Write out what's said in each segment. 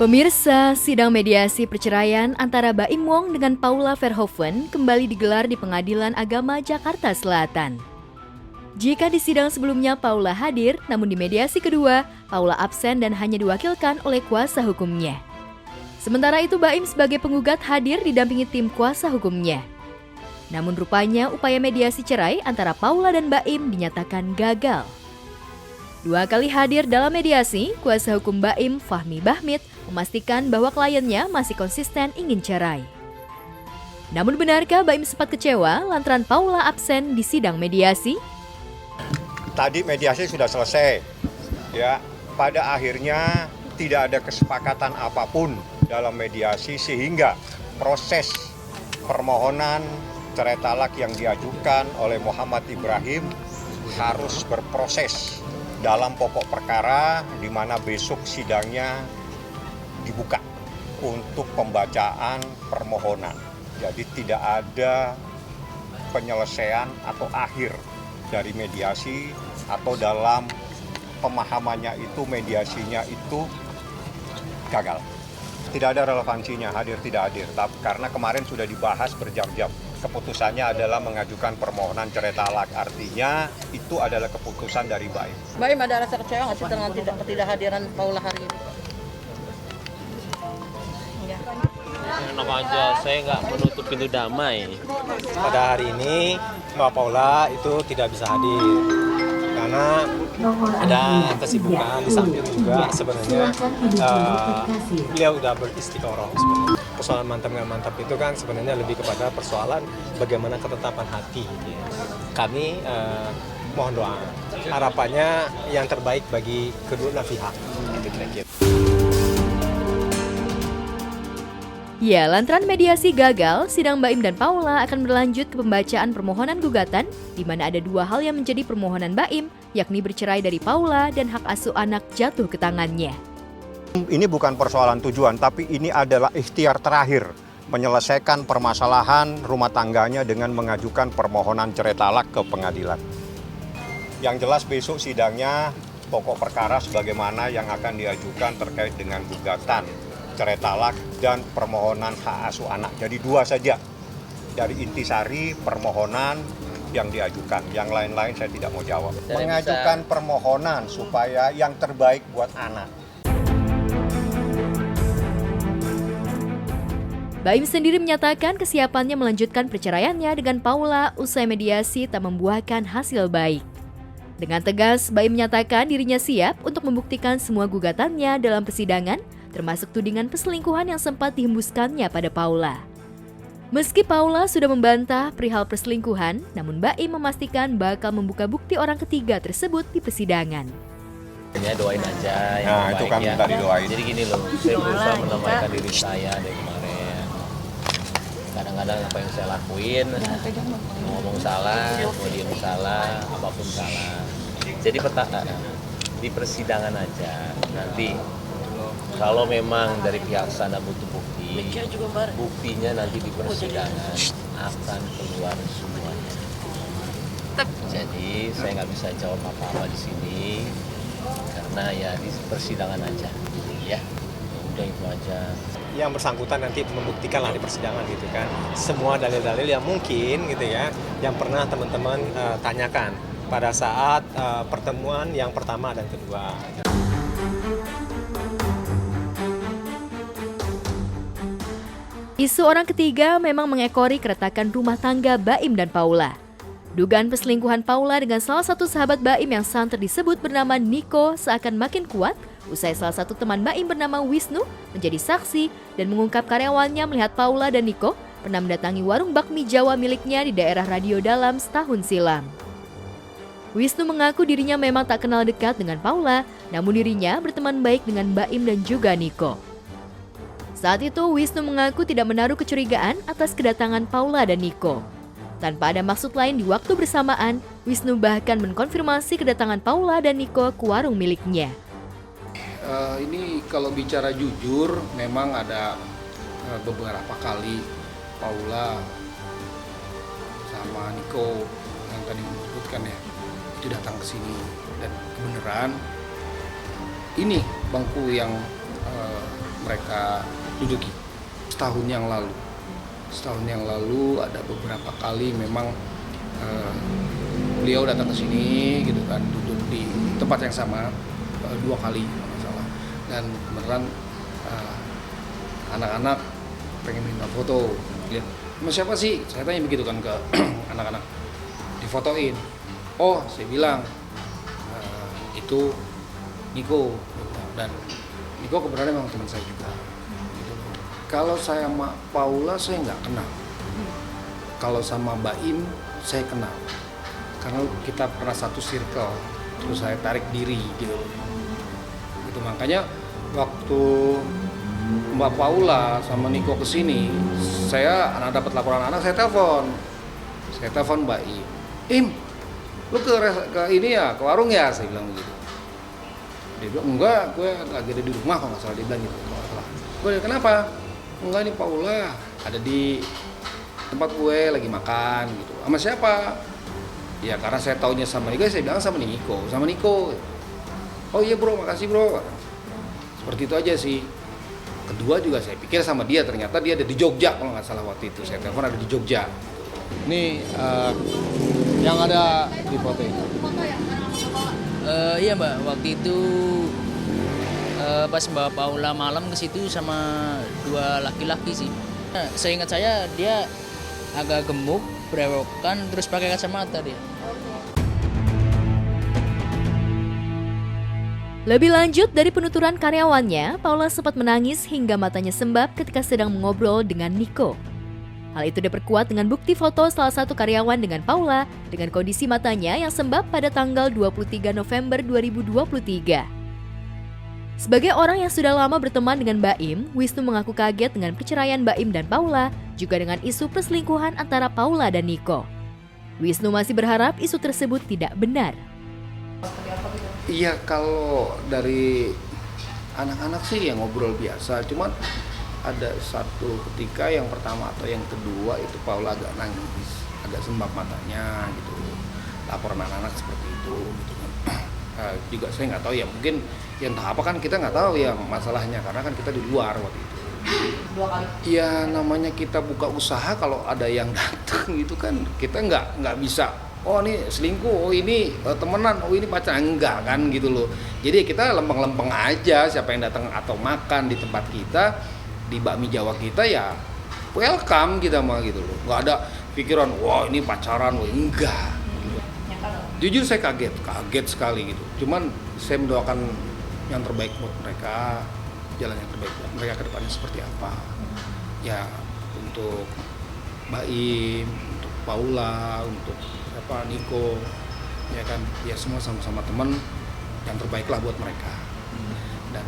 Pemirsa, sidang mediasi perceraian antara Baim Wong dengan Paula Verhoeven kembali digelar di Pengadilan Agama Jakarta Selatan. Jika di sidang sebelumnya Paula hadir, namun di mediasi kedua, Paula absen dan hanya diwakilkan oleh kuasa hukumnya. Sementara itu Baim sebagai penggugat hadir didampingi tim kuasa hukumnya. Namun rupanya upaya mediasi cerai antara Paula dan Baim dinyatakan gagal. 2 kali hadir dalam mediasi, kuasa hukum Baim, Fahmi Bahmid, memastikan bahwa kliennya masih konsisten ingin cerai. Namun benarkah Baim sempat kecewa lantaran Paula absen di sidang mediasi? Tadi mediasi sudah selesai, ya. Pada akhirnya tidak ada kesepakatan apapun dalam mediasi sehingga proses permohonan cerai talak yang diajukan oleh Muhammad Ibrahim harus berproses dalam pokok perkara, di mana besok sidangnya dibuka untuk pembacaan permohonan. Jadi tidak ada penyelesaian atau akhir dari mediasi, atau dalam pemahamannya itu mediasinya itu gagal. Tidak ada relevansinya hadir tidak hadir, karena kemarin sudah dibahas berjam-jam. Keputusannya adalah mengajukan permohonan cerai talak, artinya itu adalah keputusan dari Baim. Baim ada rasa kecewa nggak sih dengan ketidakhadiran Paula hari ini? Ya. Enak aja, saya nggak menutup pintu damai. Pada hari ini Mbak Paula itu tidak bisa hadir karena ada kesibukan, di samping juga sebenarnya beliau udah beristiqoroh sebenarnya. Persoalan mantap nggak mantap itu kan sebenarnya lebih kepada persoalan bagaimana ketetapan hati. Kami mohon doa, harapannya yang terbaik bagi kedua pihak. Ya, lantaran mediasi gagal, sidang Baim dan Paula akan berlanjut ke pembacaan permohonan gugatan, di mana ada 2 hal yang menjadi permohonan Baim, yakni bercerai dari Paula dan hak asuh anak jatuh ke tangannya. Ini bukan persoalan tujuan, tapi ini adalah ikhtiar terakhir menyelesaikan permasalahan rumah tangganya dengan mengajukan permohonan cerai talak ke pengadilan. Yang jelas besok sidangnya pokok perkara sebagaimana yang akan diajukan terkait dengan gugatan cerai talak dan permohonan hak asuh anak. Jadi 2 saja dari intisari permohonan yang diajukan. Yang lain-lain saya tidak mau jawab. Mengajukan permohonan supaya yang terbaik buat anak. Baim sendiri menyatakan kesiapannya melanjutkan perceraiannya dengan Paula usai mediasi tak membuahkan hasil baik. Dengan tegas, Baim menyatakan dirinya siap untuk membuktikan semua gugatannya dalam persidangan, termasuk tudingan perselingkuhan yang sempat dihembuskannya pada Paula. Meski Paula sudah membantah perihal perselingkuhan, namun Baim memastikan bakal membuka bukti orang ketiga tersebut di persidangan. Ya doain aja yang Nah, terbaik itu kan ya. minta didoain. Jadi gini loh, saya berusaha menambahkan diri saya dari kemarin. Kadang-kadang apa yang saya lakuin, ngomong salah, mau diem salah, apapun salah. Jadi di persidangan aja nanti. Kalau memang dari pihak sana butuh bukti, buktinya nanti di persidangan akan keluar semuanya. Jadi saya nggak bisa jawab apa-apa di sini karena ya di persidangan aja, ya. Udah itu aja. Yang bersangkutan nanti membuktikan lah di persidangan gitu kan. Semua dalil-dalil yang mungkin gitu ya, yang pernah teman-teman tanyakan pada saat pertemuan yang pertama dan kedua. Isu orang ketiga memang mengekori keretakan rumah tangga Baim dan Paula. Dugaan perselingkuhan Paula dengan salah satu sahabat Baim yang santer disebut bernama Niko seakan makin kuat usai salah satu teman Baim bernama Wisnu menjadi saksi dan mengungkap karyawannya melihat Paula dan Niko pernah mendatangi warung bakmi Jawa miliknya di daerah Radio Dalam setahun silam. Wisnu mengaku dirinya memang tak kenal dekat dengan Paula, namun dirinya berteman baik dengan Baim dan juga Niko. Saat itu, Wisnu mengaku tidak menaruh kecurigaan atas kedatangan Paula dan Niko. Tanpa ada maksud lain di waktu bersamaan, Wisnu bahkan mengkonfirmasi kedatangan Paula dan Niko ke warung miliknya. Ini kalau bicara jujur, memang ada beberapa kali Paula sama Niko yang tadi disebutkan ya, itu datang ke sini dan kebenaran ini bangku yang mereka duduki. Setahun yang lalu ada beberapa kali memang beliau datang ke sini gitu kan, duduk di tempat yang sama 2 kali kalau nggak salah. Dan beneran anak-anak pengen minta foto, lihat sama siapa sih, saya tanya begitu kan ke anak-anak, difotoin. Oh, saya bilang itu Niko, dan Niko kebetulan memang teman saya juga gitu. Kalau saya sama Paula saya nggak kenal, kalau sama Baim saya kenal karena kita pernah satu circle, terus saya tarik diri gitu. Itu makanya waktu Mbak Paula sama Niko kesini, saya dapat laporan anak, saya telepon Mbak Im, lu ke ini ya, ke warung ya, saya bilang begitu. Dia bilang enggak, gue lagi ada di rumah kalau nggak salah, dia bilang gitu. Gue bilang kenapa? Enggak, ini Paula ada di tempat gue lagi makan gitu. Sama siapa? Ya karena saya taunya sama Niko, saya bilang sama Niko. Oh iya bro, makasih bro. Seperti itu aja sih. Kedua juga saya pikir sama dia, ternyata dia ada di Jogja kalau nggak salah waktu itu. Saya telepon ada di Jogja. Ini yang ada di foto ini. Iya Mbak, waktu itu pas Mbak Paula malam ke situ sama 2 laki-laki sih. Seingat saya dia agak gemuk, berewokan, terus pakai kacamata dia. Lebih lanjut, dari penuturan karyawannya, Paula sempat menangis hingga matanya sembab ketika sedang mengobrol dengan Niko. Hal itu diperkuat dengan bukti foto salah satu karyawan dengan Paula dengan kondisi matanya yang sembab pada tanggal 23 November 2023. Sebagai orang yang sudah lama berteman dengan Baim, Wisnu mengaku kaget dengan perceraian Baim dan Paula, juga dengan isu perselingkuhan antara Paula dan Niko. Wisnu masih berharap isu tersebut tidak benar. Iya, kalau dari anak-anak sih yang ngobrol biasa, cuman ada satu ketika yang pertama atau yang kedua itu Paula agak nangis, agak sembab matanya gitu. Laporan anak-anak seperti itu gitu kan. Juga saya nggak tahu ya, mungkin ya entah apa kan kita nggak tahu ya masalahnya karena kan kita di luar waktu itu. 2 kali. Ya namanya kita buka usaha, kalau ada yang datang gitu kan kita nggak bisa. Oh ini selingkuh, oh ini temenan, oh ini pacaran, enggak kan gitu loh. Jadi kita lempeng-lempeng aja, siapa yang datang atau makan di tempat kita, di bakmi Jawa kita ya welcome kita mah gitu loh. Nggak ada pikiran, wah ini pacaran, wah enggak. Gitu. Jujur saya kaget sekali gitu. Cuman saya mendoakan yang terbaik buat mereka, jalan yang terbaik buat mereka ke depannya seperti apa. Ya untuk Baim, untuk Paula, untuk Niko, ya kan, ya semua sama-sama teman, yang terbaiklah buat mereka. Dan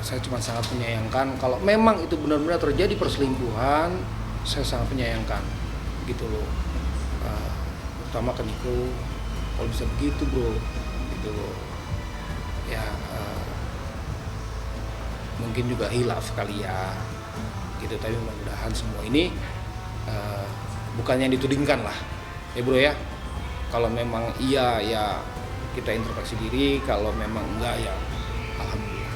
saya cuma sangat menyayangkan kalau memang itu benar-benar terjadi perselingkuhan, saya sangat menyayangkan gitu loh. Terutama ke Niko, kalau bisa begitu bro, gitu loh. Ya mungkin juga hilaf kali ya, gitu. Tapi mudah-mudahan semua ini bukan yang ditudingkan lah, ya bro ya. Kalau memang iya ya kita introspeksi diri, kalau memang enggak ya alhamdulillah.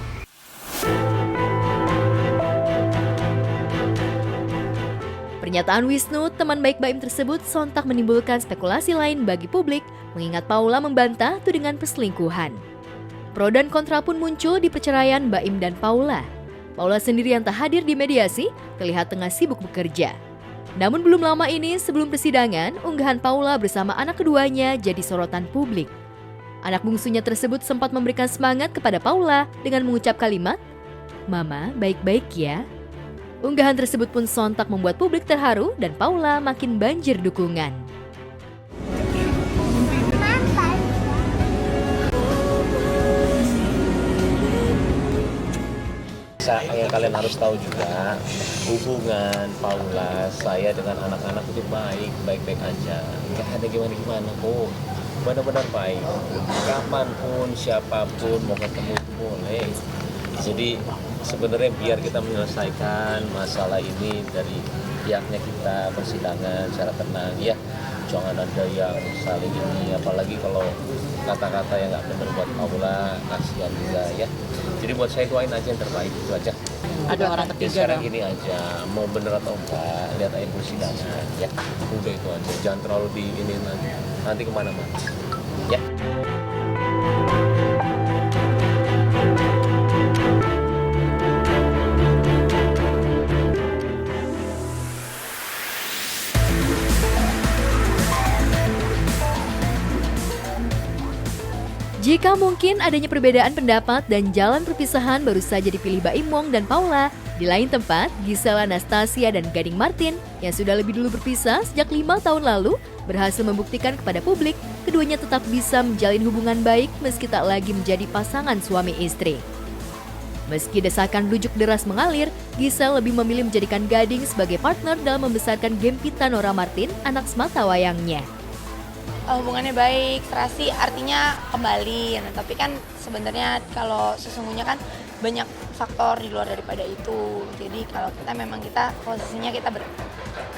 Pernyataan Wisnu, teman baik Baim tersebut, sontak menimbulkan spekulasi lain bagi publik, mengingat Paula membantah tudingan perselingkuhan. Pro dan kontra pun muncul di perceraian Baim dan Paula. Paula sendiri yang tak hadir di mediasi, terlihat tengah sibuk bekerja. Namun belum lama ini, sebelum persidangan, unggahan Paula bersama anak keduanya jadi sorotan publik. Anak bungsunya tersebut sempat memberikan semangat kepada Paula dengan mengucap kalimat, "Mama, baik-baik ya." Unggahan tersebut pun sontak membuat publik terharu dan Paula makin banjir dukungan. Yang kalian harus tahu juga, hubungan Paula saya dengan anak-anak itu baik-baik aja, nggak ada gimana-gimana kok, benar-benar baik. Kapanpun, siapapun mau ketemu itu boleh. Jadi sebenarnya biar kita menyelesaikan masalah ini dari pihaknya kita, persidangan secara tenang ya, jangan ada yang saling ini, apalagi kalau kata-kata yang nggak benar buat Paula, kasihan juga ya. Jadi buat saya doain aja yang terbaik, itu aja. ada orang Ya ketiga sekarang dong. gini aja, mau bener atau enggak, lihat aja persidangan ya. Udah itu aja, jangan terlalu di ini nanti kemana-mana. Ya. Jika mungkin adanya perbedaan pendapat dan jalan perpisahan baru saja dipilih Baim Wong dan Paula, di lain tempat, Giselle Anastasia dan Gading Martin yang sudah lebih dulu berpisah sejak 5 tahun lalu berhasil membuktikan kepada publik keduanya tetap bisa menjalin hubungan baik meski tak lagi menjadi pasangan suami istri. Meski desakan rujuk deras mengalir, Giselle lebih memilih menjadikan Gading sebagai partner dalam membesarkan Gempita Nora Martin, anak semata wayangnya. Hubungannya baik, serasi artinya kembali. Nah, tapi kan sebenarnya kalau sesungguhnya kan banyak faktor di luar daripada itu. Jadi kalau kita posisinya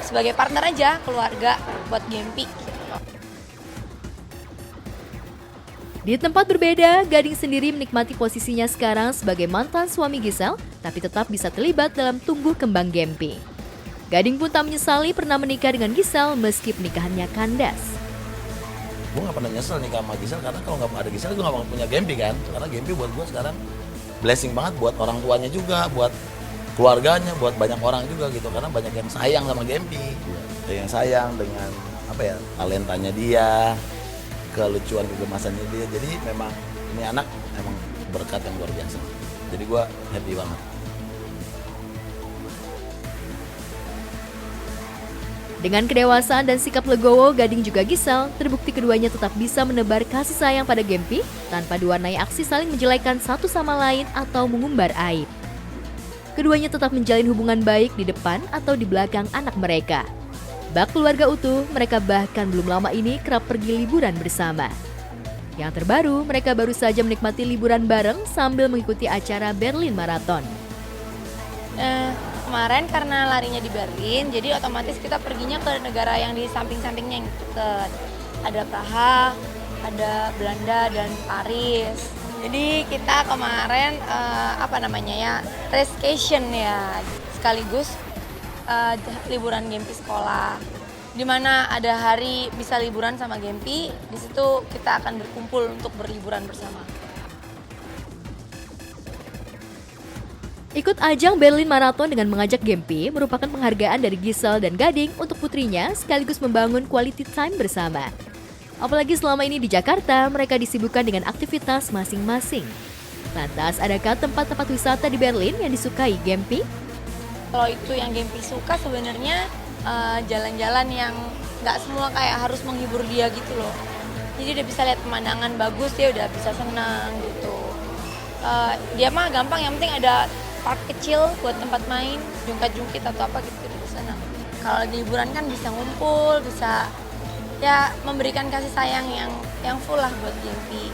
sebagai partner aja, keluarga buat Gempi. Di tempat berbeda, Gading sendiri menikmati posisinya sekarang sebagai mantan suami Giselle, tapi tetap bisa terlibat dalam tumbuh kembang Gempi. Gading pun tak menyesali pernah menikah dengan Giselle meski pernikahannya kandas. Gue gak pernah nyesel nikah sama Giselle karena kalau gak ada Giselle gue gak bakal punya Gempi kan. Karena Gempi buat gue sekarang blessing banget buat orang tuanya juga, buat keluarganya, buat banyak orang juga gitu. Karena banyak yang sayang sama Gempi. Ada yang sayang dengan talentanya dia, kelucuan kegemasannya dia. Jadi memang ini anak memang berkat yang luar biasa. Jadi gue happy banget. Dengan kedewasaan dan sikap legowo Gading juga Giselle, terbukti keduanya tetap bisa menebar kasih sayang pada Gempi tanpa diwarnai aksi saling menjelekan satu sama lain atau mengumbar aib. Keduanya tetap menjalin hubungan baik di depan atau di belakang anak mereka. Bak keluarga utuh, mereka bahkan belum lama ini kerap pergi liburan bersama. Yang terbaru, mereka baru saja menikmati liburan bareng sambil mengikuti acara Berlin Marathon. Kemarin karena larinya di Berlin, jadi otomatis kita perginya ke negara yang di samping-sampingnya yang deket. Ada Praha, ada Belanda, dan Paris. Jadi kita kemarin staycation ya, sekaligus liburan Gempi sekolah. Dimana ada hari bisa liburan sama Gempi, di situ kita akan berkumpul untuk berliburan bersama. Ikut ajang Berlin Marathon dengan mengajak Gempi merupakan penghargaan dari Giselle dan Gading untuk putrinya sekaligus membangun quality time bersama. Apalagi selama ini di Jakarta, mereka disibukkan dengan aktivitas masing-masing. Lantas, adakah tempat-tempat wisata di Berlin yang disukai Gempi? Kalau itu yang Gempi suka sebenarnya jalan-jalan yang nggak semua kayak harus menghibur dia gitu loh. Jadi udah bisa lihat pemandangan bagus, dia udah bisa senang gitu. Dia mah gampang, yang penting ada park kecil buat tempat main, jungkat-jungkit atau apa gitu di sana. Kalau lagi liburan kan bisa ngumpul, bisa ya memberikan kasih sayang yang full lah buat Gempi.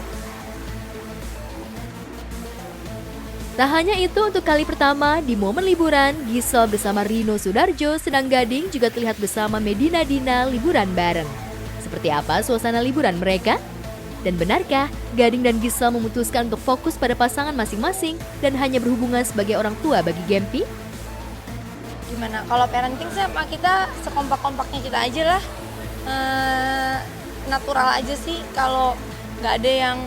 Tak hanya itu, untuk kali pertama di momen liburan, Giselle bersama Rino Sudarjo, sedang Gading juga terlihat bersama Medina Dina liburan bareng. Seperti apa suasana liburan mereka? Dan benarkah Gading dan Giselle memutuskan untuk fokus pada pasangan masing-masing dan hanya berhubungan sebagai orang tua bagi Gempi? Gimana? Kalau parenting sama kita sekompak-kompaknya kita aja lah. Natural aja sih, kalau nggak ada yang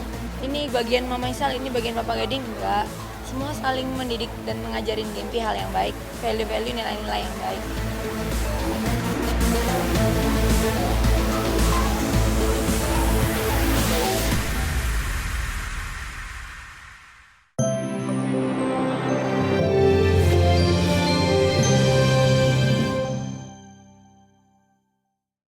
ini bagian Mama Isal, ini bagian Papa Gading, enggak. Semua saling mendidik dan mengajarin Gempi hal yang baik, value-value, nilai-nilai yang baik.